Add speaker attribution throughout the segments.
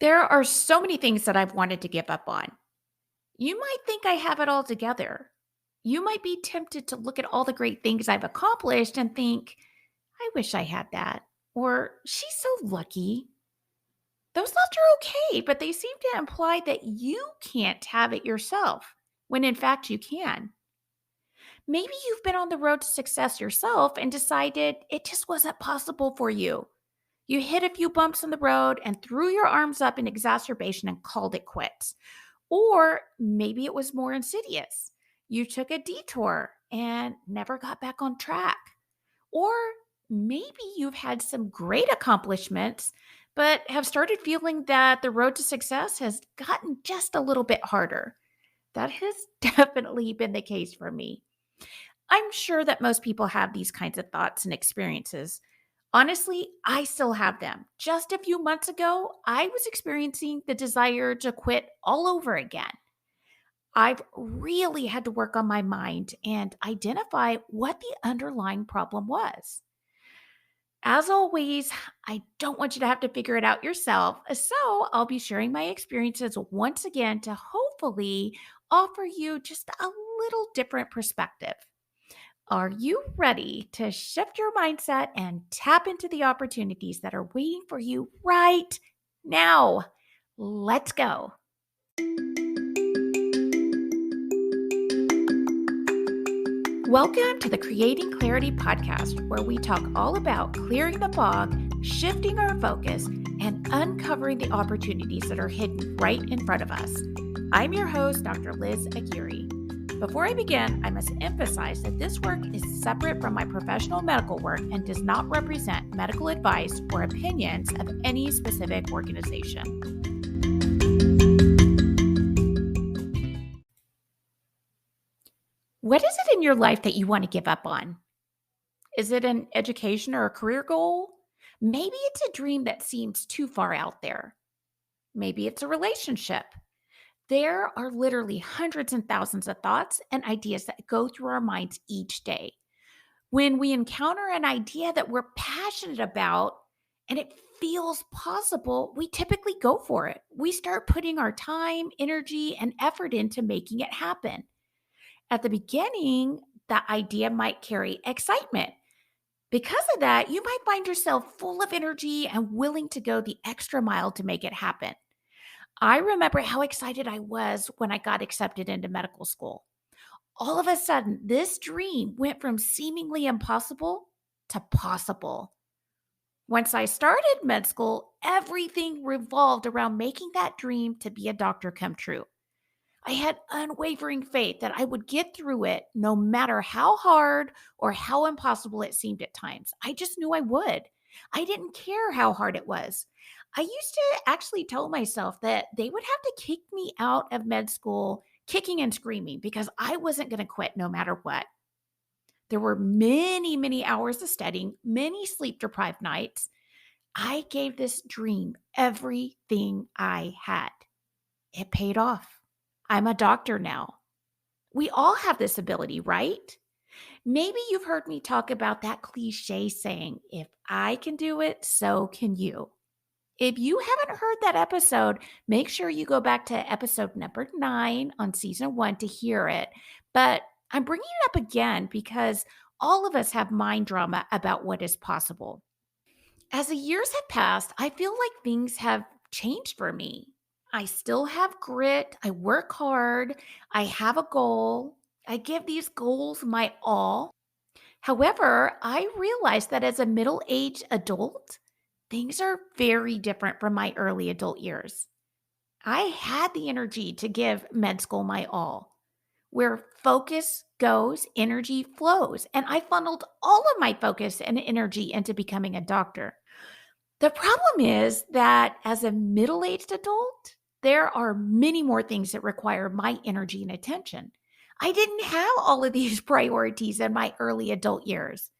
Speaker 1: There are so many things that I've wanted to give up on. You might think I have it all together. You might be tempted to look at all the great things I've accomplished and think, I wish I had that. Or she's so lucky. Those thoughts are okay, but they seem to imply that you can't have it yourself, when in fact you can. Maybe you've been on the road to success yourself and decided it just wasn't possible for you. You hit a few bumps in the road and threw your arms up in exacerbation and called it quits. Or maybe it was more insidious. You took a detour and never got back on track. Or maybe you've had some great accomplishments, but have started feeling that the road to success has gotten just a little bit harder. That has definitely been the case for me. I'm sure that most people have these kinds of thoughts and experiences. Honestly, I still have them. Just a few months ago, I was experiencing the desire to quit all over again. I've really had to work on my mind and identify what the underlying problem was. As always, I don't want you to have to figure it out yourself, so I'll be sharing my experiences once again to hopefully offer you just a little different perspective. Are you ready to shift your mindset and tap into the opportunities that are waiting for you right now? Let's go. Welcome to the Creating Clarity podcast, where we talk all about clearing the fog, shifting our focus, and uncovering the opportunities that are hidden right in front of us. I'm your host, Dr. Liz Aguirre. Before I begin, I must emphasize that this work is separate from my professional medical work and does not represent medical advice or opinions of any specific organization. What is it in your life that you want to give up on? Is it an education or a career goal? Maybe it's a dream that seems too far out there. Maybe it's a relationship. There are literally hundreds and thousands of thoughts and ideas that go through our minds each day. When we encounter an idea that we're passionate about and it feels possible, we typically go for it. We start putting our time, energy, and effort into making it happen. At the beginning, the idea might carry excitement. Because of that, you might find yourself full of energy and willing to go the extra mile to make it happen. I remember how excited I was when I got accepted into medical school. All of a sudden, this dream went from seemingly impossible to possible. Once I started med school, everything revolved around making that dream to be a doctor come true. I had unwavering faith that I would get through it no matter how hard or how impossible it seemed at times. I just knew I would. I didn't care how hard it was. I used to actually tell myself that they would have to kick me out of med school kicking and screaming because I wasn't going to quit no matter what. There were many, many hours of studying, many sleep deprived nights. I gave this dream everything I had. It paid off. I'm a doctor now. We all have this ability, right? Maybe you've heard me talk about that cliche saying, if I can do it, so can you. If you haven't heard that episode, make sure you go back to episode number 9 on season 1 to hear it. But I'm bringing it up again because all of us have mind drama about what is possible. As the years have passed, I feel like things have changed for me. I still have grit. I work hard. I have a goal. I give these goals my all. However, I realize that as a middle aged adult, things are very different from my early adult years. I had the energy to give med school my all. Where focus goes, energy flows. And I funneled all of my focus and energy into becoming a doctor. The problem is that as a middle aged adult, there are many more things that require my energy and attention. I didn't have all of these priorities in my early adult years.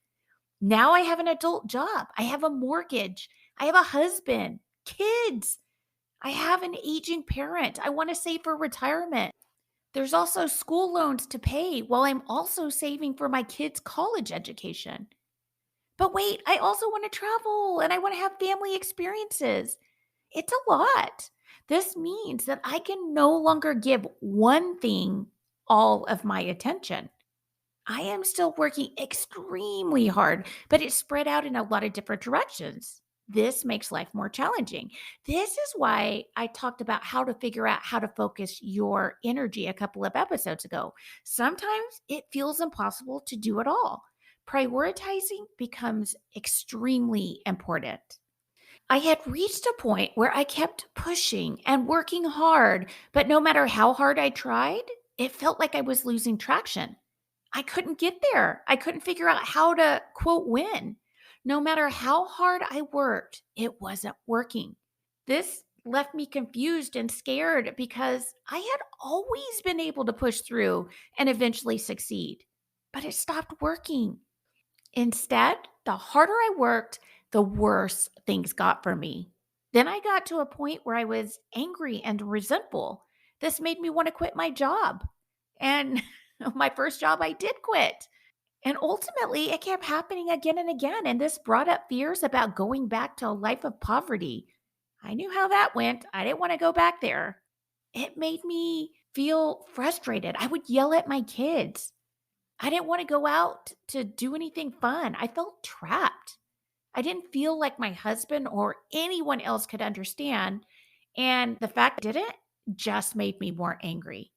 Speaker 1: Now I have an adult job. I have a mortgage. I have a husband, kids. I have an aging parent. I want to save for retirement. There's also school loans to pay while I'm also saving for my kids' college education. But wait, I also want to travel and I want to have family experiences. It's a lot. This means that I can no longer give one thing all of my attention. I am still working extremely hard, but it's spread out in a lot of different directions. This makes life more challenging. This is why I talked about how to figure out how to focus your energy a couple of episodes ago. Sometimes it feels impossible to do it all. Prioritizing becomes extremely important. I had reached a point where I kept pushing and working hard, but no matter how hard I tried, it felt like I was losing traction. I couldn't get there. I couldn't figure out how to quote win. No matter how hard I worked, it wasn't working. This left me confused and scared because I had always been able to push through and eventually succeed, but it stopped working. Instead, the harder I worked, the worse things got for me. Then I got to a point where I was angry and resentful. This made me want to quit my job. And my first job, I did quit. And ultimately, it kept happening again and again. And this brought up fears about going back to a life of poverty. I knew how that went. I didn't want to go back there. It made me feel frustrated. I would yell at my kids. I didn't want to go out to do anything fun. I felt trapped. I didn't feel like my husband or anyone else could understand. And the fact I didn't just made me more angry.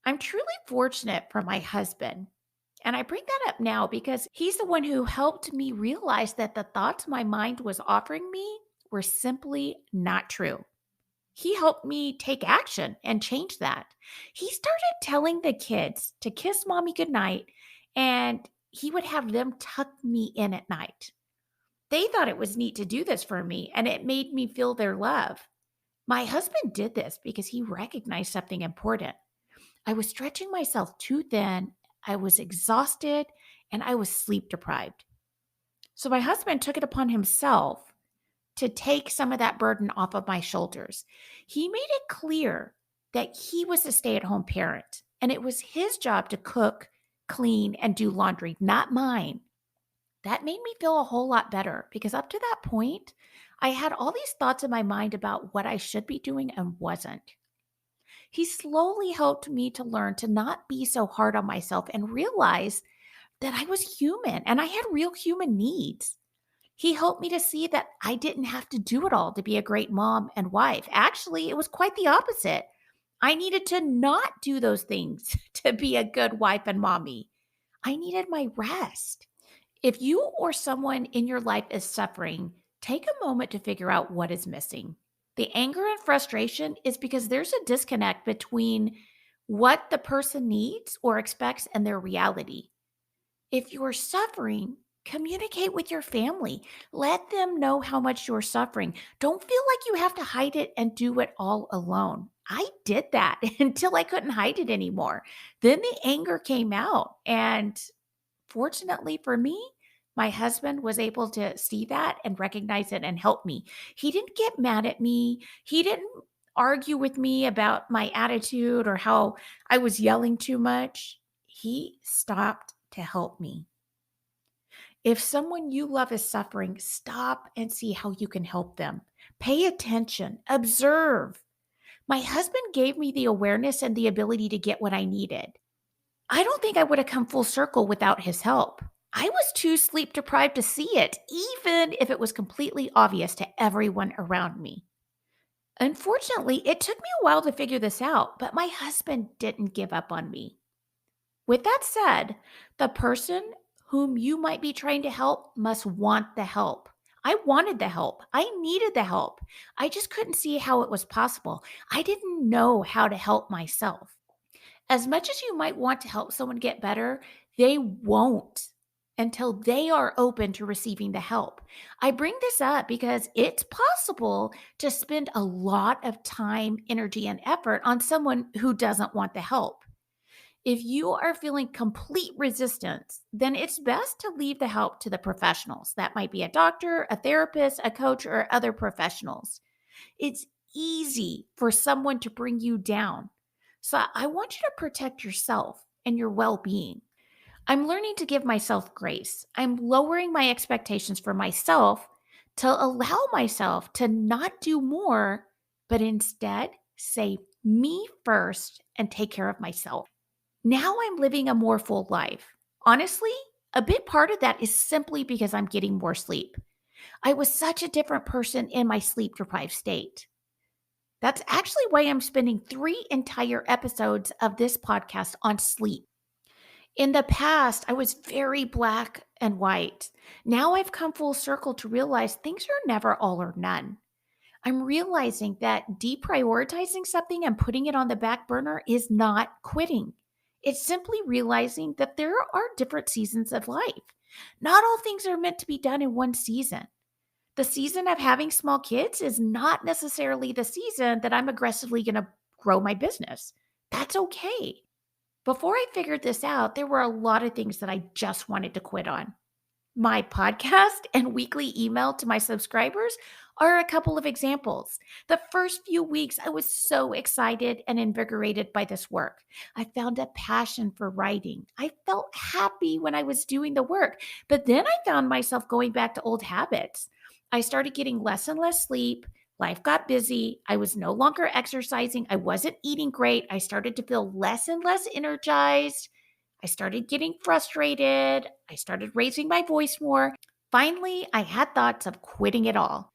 Speaker 1: I'm truly fortunate for my husband. And I bring that up now because he's the one who helped me realize that the thoughts my mind was offering me were simply not true. He helped me take action and change that. He started telling the kids to kiss mommy goodnight, and he would have them tuck me in at night. They thought it was neat to do this for me, and it made me feel their love. My husband did this because he recognized something important. I was stretching myself too thin, I was exhausted, and I was sleep deprived. So my husband took it upon himself to take some of that burden off of my shoulders. He made it clear that he was a stay at home parent and it was his job to cook, clean, and do laundry, not mine. That made me feel a whole lot better because up to that point, I had all these thoughts in my mind about what I should be doing and wasn't. He slowly helped me to learn to not be so hard on myself and realize that I was human and I had real human needs. He helped me to see that I didn't have to do it all to be a great mom and wife. Actually, it was quite the opposite. I needed to not do those things to be a good wife and mommy. I needed my rest. If you or someone in your life is suffering, take a moment to figure out what is missing. The anger and frustration is because there's a disconnect between what the person needs or expects and their reality. If you're suffering, communicate with your family. Let them know how much you're suffering. Don't feel like you have to hide it and do it all alone. I did that until I couldn't hide it anymore. Then the anger came out. And fortunately for me, my husband was able to see that and recognize it and help me. He didn't get mad at me. He didn't argue with me about my attitude or how I was yelling too much. He stopped to help me. If someone you love is suffering, stop and see how you can help them. Pay attention, observe. My husband gave me the awareness and the ability to get what I needed. I don't think I would have come full circle without his help. I was too sleep deprived to see it, even if it was completely obvious to everyone around me. Unfortunately, it took me a while to figure this out, but my husband didn't give up on me. With that said, the person whom you might be trying to help must want the help. I wanted the help. I needed the help. I just couldn't see how it was possible. I didn't know how to help myself. As much as you might want to help someone get better, they won't until they are open to receiving the help. I bring this up because it's possible to spend a lot of time, energy, and effort on someone who doesn't want the help. If you are feeling complete resistance, then it's best to leave the help to the professionals. That might be a doctor, a therapist, a coach, or other professionals. It's easy for someone to bring you down. So I want you to protect yourself and your well being. I'm learning to give myself grace. I'm lowering my expectations for myself to allow myself to not do more, but instead say me first and take care of myself. Now I'm living a more full life. Honestly, a big part of that is simply because I'm getting more sleep. I was such a different person in my sleep deprived state. That's actually why I'm spending 3 entire episodes of this podcast on sleep. In the past, I was very black and white. Now I've come full circle to realize things are never all or none. I'm realizing that deprioritizing something and putting it on the back burner is not quitting. It's simply realizing that there are different seasons of life. Not all things are meant to be done in one season. The season of having small kids is not necessarily the season that I'm aggressively going to grow my business. That's okay. Before I figured this out, there were a lot of things that I just wanted to quit on. My podcast and weekly email to my subscribers are a couple of examples. The first few weeks, I was so excited and invigorated by this work. I found a passion for writing. I felt happy when I was doing the work, but then I found myself going back to old habits. I started getting less and less sleep. Life got busy. I was no longer exercising. I wasn't eating great. I started to feel less and less energized. I started getting frustrated. I started raising my voice more. Finally, I had thoughts of quitting it all.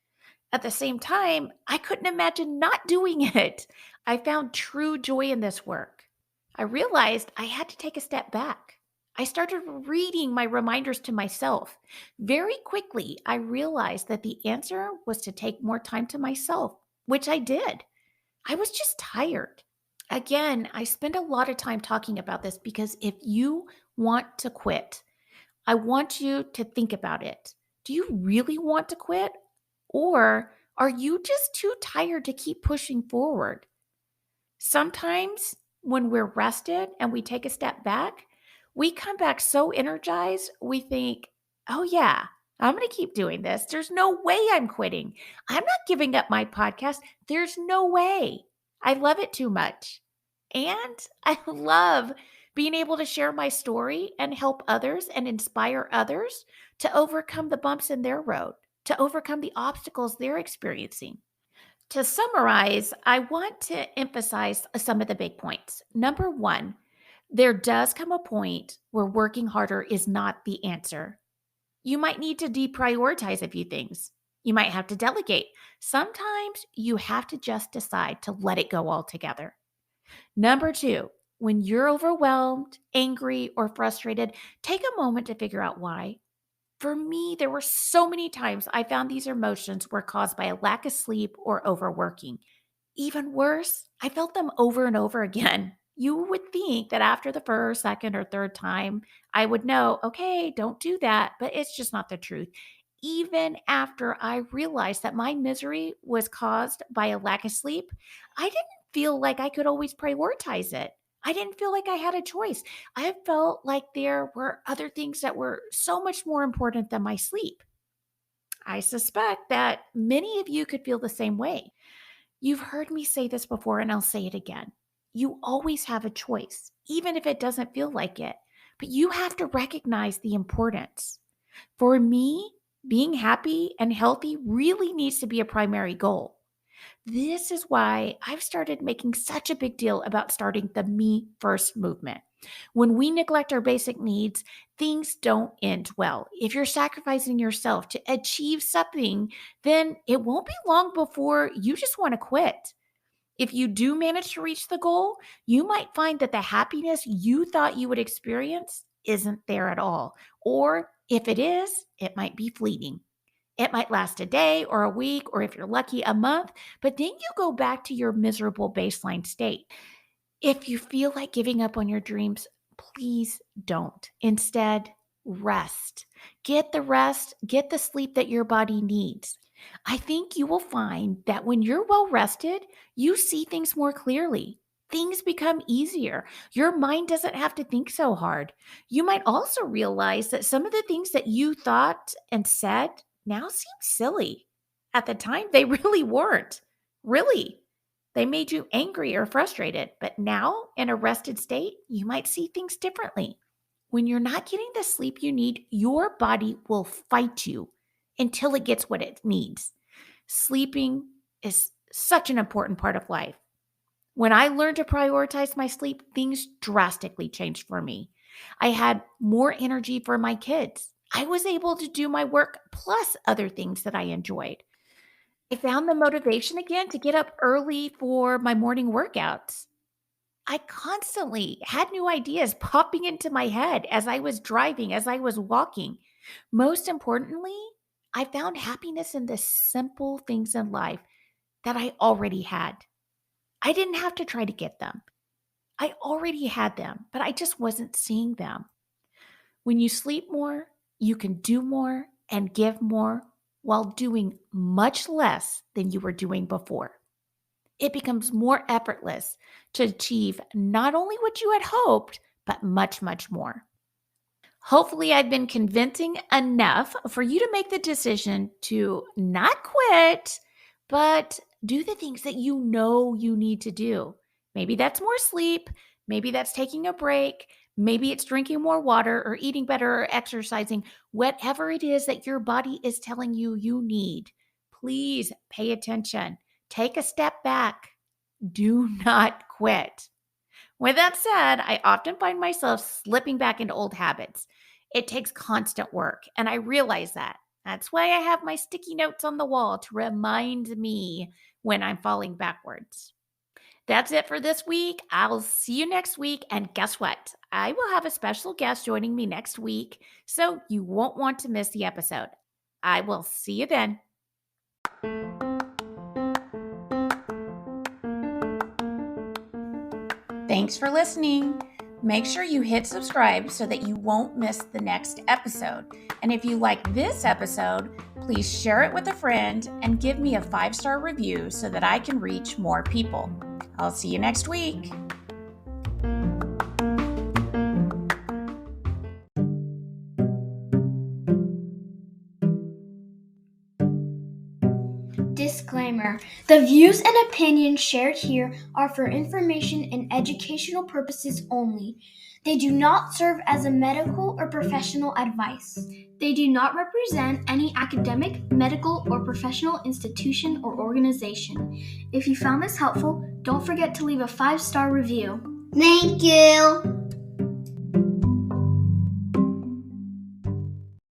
Speaker 1: At the same time, I couldn't imagine not doing it. I found true joy in this work. I realized I had to take a step back. I started reading my reminders to myself. Very quickly, I realized that the answer was to take more time to myself, which I did. I was just tired. Again, I spend a lot of time talking about this because if you want to quit, I want you to think about it. Do you really want to quit? Or are you just too tired to keep pushing forward? Sometimes when we're rested and we take a step back, we come back so energized, we think, oh, yeah, I'm going to keep doing this. There's no way I'm quitting. I'm not giving up my podcast. There's no way. I love it too much. And I love being able to share my story and help others and inspire others to overcome the bumps in their road, to overcome the obstacles they're experiencing. To summarize, I want to emphasize some of the big points. Number one, there does come a point where working harder is not the answer. You might need to deprioritize a few things. You might have to delegate. Sometimes you have to just decide to let it go altogether. Number two, when you're overwhelmed, angry, or frustrated, take a moment to figure out why. For me, there were so many times I found these emotions were caused by a lack of sleep or overworking. Even worse, I felt them over and over again. You would think that after the first, second, or third time, I would know, okay, don't do that, but it's just not the truth. Even after I realized that my misery was caused by a lack of sleep, I didn't feel like I could always prioritize it. I didn't feel like I had a choice. I felt like there were other things that were so much more important than my sleep. I suspect that many of you could feel the same way. You've heard me say this before, and I'll say it again. You always have a choice, even if it doesn't feel like it, but you have to recognize the importance. For me, being happy and healthy really needs to be a primary goal. This is why I've started making such a big deal about starting the Me First movement. When we neglect our basic needs, things don't end well. If you're sacrificing yourself to achieve something, then it won't be long before you just want to quit. If you do manage to reach the goal, you might find that the happiness you thought you would experience isn't there at all. Or if it is, it might be fleeting. It might last a day or a week, or if you're lucky, a month, but then you go back to your miserable baseline state. If you feel like giving up on your dreams, please don't. Instead, rest. Get the rest, get the sleep that your body needs. I think you will find that when you're well rested, you see things more clearly. Things become easier. Your mind doesn't have to think so hard. You might also realize that some of the things that you thought and said now seem silly. At the time, they really weren't. Really. They made you angry or frustrated, but now in a rested state, you might see things differently. When you're not getting the sleep you need, your body will fight you. until it gets what it needs. Sleeping is such an important part of life. When I learned to prioritize my sleep, things drastically changed for me. I had more energy for my kids. I was able to do my work plus other things that I enjoyed. I found the motivation again to get up early for my morning workouts. I constantly had new ideas popping into my head as I was driving, as I was walking. Most importantly, I found happiness in the simple things in life that I already had. I didn't have to try to get them. I already had them, but I just wasn't seeing them. When you sleep more, you can do more and give more while doing much less than you were doing before. It becomes more effortless to achieve not only what you had hoped, but much, much more. Hopefully, I've been convincing enough for you to make the decision to not quit, but do the things that you know you need to do. Maybe that's more sleep. Maybe that's taking a break. Maybe it's drinking more water or eating better or exercising. Whatever it is that your body is telling you you need, please pay attention. Take a step back. Do not quit. With that said, I often find myself slipping back into old habits. It takes constant work, and I realize that. That's why I have my sticky notes on the wall to remind me when I'm falling backwards. That's it for this week. I'll see you next week. And guess what? I will have a special guest joining me next week, so you won't want to miss the episode. I will see you then. Thanks for listening. Make sure you hit subscribe so that you won't miss the next episode. And if you like this episode, please share it with a friend and give me a 5-star review so that I can reach more people. I'll see you next week.
Speaker 2: Disclaimer: the views and opinions shared here are for information and educational purposes only. They do not serve as a medical or professional advice. They do not represent any academic, medical, or professional institution or organization. If you found this helpful, don't forget to leave a 5-star review.
Speaker 3: Thank you.